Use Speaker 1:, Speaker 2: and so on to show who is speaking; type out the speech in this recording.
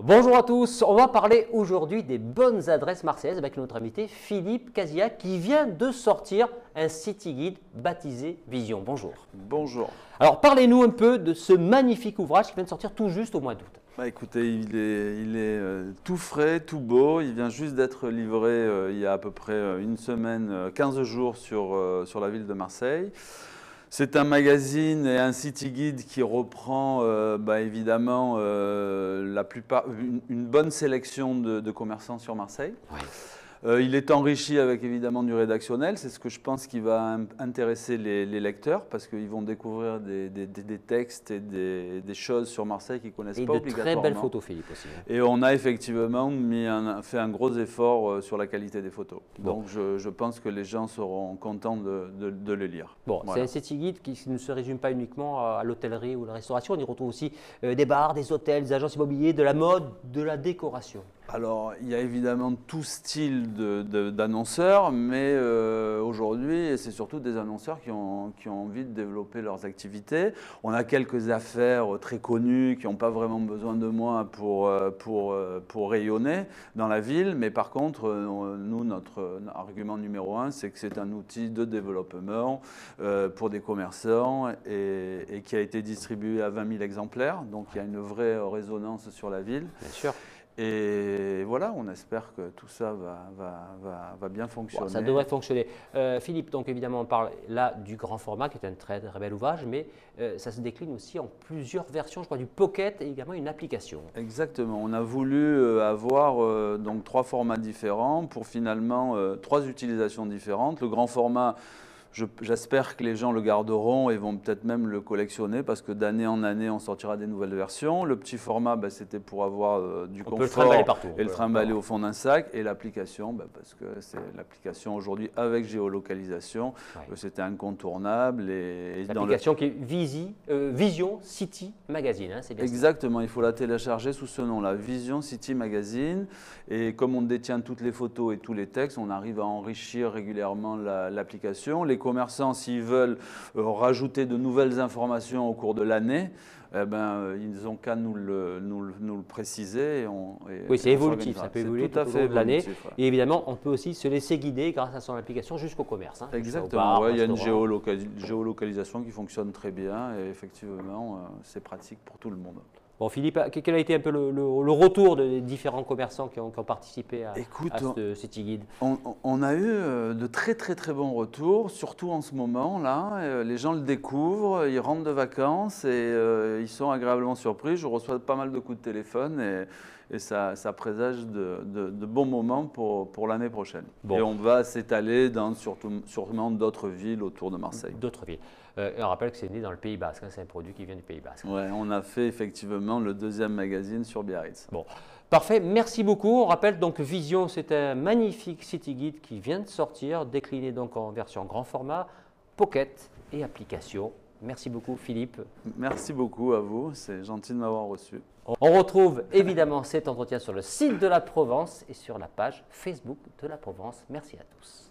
Speaker 1: Bonjour à tous, on va parler aujourd'hui des bonnes adresses marseillaises avec notre invité Philippe Casillac qui vient de sortir un city guide baptisé Vision. Bonjour.
Speaker 2: Bonjour.
Speaker 1: Alors parlez-nous un peu de ce magnifique ouvrage qui vient de sortir tout juste au mois d'août.
Speaker 2: Écoutez, il est tout frais, tout beau. Il vient juste d'être livré il y a à peu près une semaine, 15 jours sur la ville de Marseille. C'est un magazine et un city guide qui reprend évidemment une bonne sélection de commerçants sur Marseille.
Speaker 1: Oui.
Speaker 2: Il est enrichi avec évidemment du rédactionnel, c'est ce que je pense qui va intéresser les lecteurs parce qu'ils vont découvrir des textes et des choses sur Marseille qu'ils ne connaissent pas obligatoirement.
Speaker 1: Et de très belles photos, Philippe, aussi.
Speaker 2: Et on a effectivement fait un gros effort sur la qualité des photos.
Speaker 1: Bon.
Speaker 2: Donc je pense que les gens seront contents de le lire.
Speaker 1: Bon, voilà. C'est un city guide qui ne se résume pas uniquement à l'hôtellerie ou la restauration, on y retrouve aussi des bars, des hôtels, des agences immobilières, de la mode, de la décoration.
Speaker 2: Alors, il y a évidemment tout style d'annonceurs, mais aujourd'hui, c'est surtout des annonceurs qui ont envie de développer leurs activités. On a quelques affaires très connues qui n'ont pas vraiment besoin de moi pour rayonner dans la ville, mais par contre, nous, notre argument numéro un, c'est que c'est un outil de développement pour des commerçants et qui a été distribué à 20 000 exemplaires, donc il y a une vraie résonance sur la ville.
Speaker 1: Bien sûr.
Speaker 2: Et voilà, on espère que tout ça va bien fonctionner.
Speaker 1: Bon, ça devrait fonctionner. Philippe, donc évidemment, on parle là du grand format qui est un très, très bel ouvrage, mais ça se décline aussi en plusieurs versions, je crois, du Pocket et également une application.
Speaker 2: Exactement. On a voulu avoir donc 3 formats différents pour finalement 3 utilisations différentes. Le grand format, j'espère que les gens le garderont et vont peut-être même le collectionner parce que d'année en année, on sortira des nouvelles versions. Le petit format, c'était pour avoir du confort
Speaker 1: peut le trimballer partout.
Speaker 2: Et le trimballer au fond d'un sac. Et l'application, parce que c'est l'application aujourd'hui avec géolocalisation, ouais. C'était incontournable.
Speaker 1: L'application qui est Vision City Magazine, hein, c'est bien
Speaker 2: exactement, ça. Il faut la télécharger sous ce nom-là, Vision City Magazine. Et comme on détient toutes les photos et tous les textes, on arrive à enrichir régulièrement l'application. Les commerçants, s'ils veulent rajouter de nouvelles informations au cours de l'année, ils n'ont qu'à nous le préciser.
Speaker 1: Oui, c'est évolutif, ça peut évoluer tout au long de l'année. Ouais. Et évidemment, on peut aussi se laisser guider grâce à son application jusqu'au commerce. Hein,
Speaker 2: exactement, il y a une géolocalisation qui fonctionne très bien et effectivement, c'est pratique pour tout le monde.
Speaker 1: Bon, Philippe, quel a été un peu le retour des différents commerçants qui ont participé à ce city guide?
Speaker 2: On a eu de très très bons retours, surtout en ce moment là. Les gens le découvrent, ils rentrent de vacances et ils sont agréablement surpris. Je reçois pas mal de coups de téléphone et ça présage de bons moments pour l'année prochaine. Bon. Et on va s'étaler dans sûrement d'autres villes autour de Marseille.
Speaker 1: D'autres villes. On rappelle que c'est né dans le Pays Basque, hein, c'est un produit qui vient du Pays Basque.
Speaker 2: Oui, on a fait effectivement le 2e magazine sur Biarritz.
Speaker 1: Bon, parfait, merci beaucoup. On rappelle donc Vision, c'est un magnifique city guide qui vient de sortir, décliné donc en version grand format, Pocket et application. Merci beaucoup Philippe.
Speaker 2: Merci beaucoup à vous, c'est gentil de m'avoir reçu.
Speaker 1: On retrouve évidemment cet entretien sur le site de la Provence et sur la page Facebook de la Provence. Merci à tous.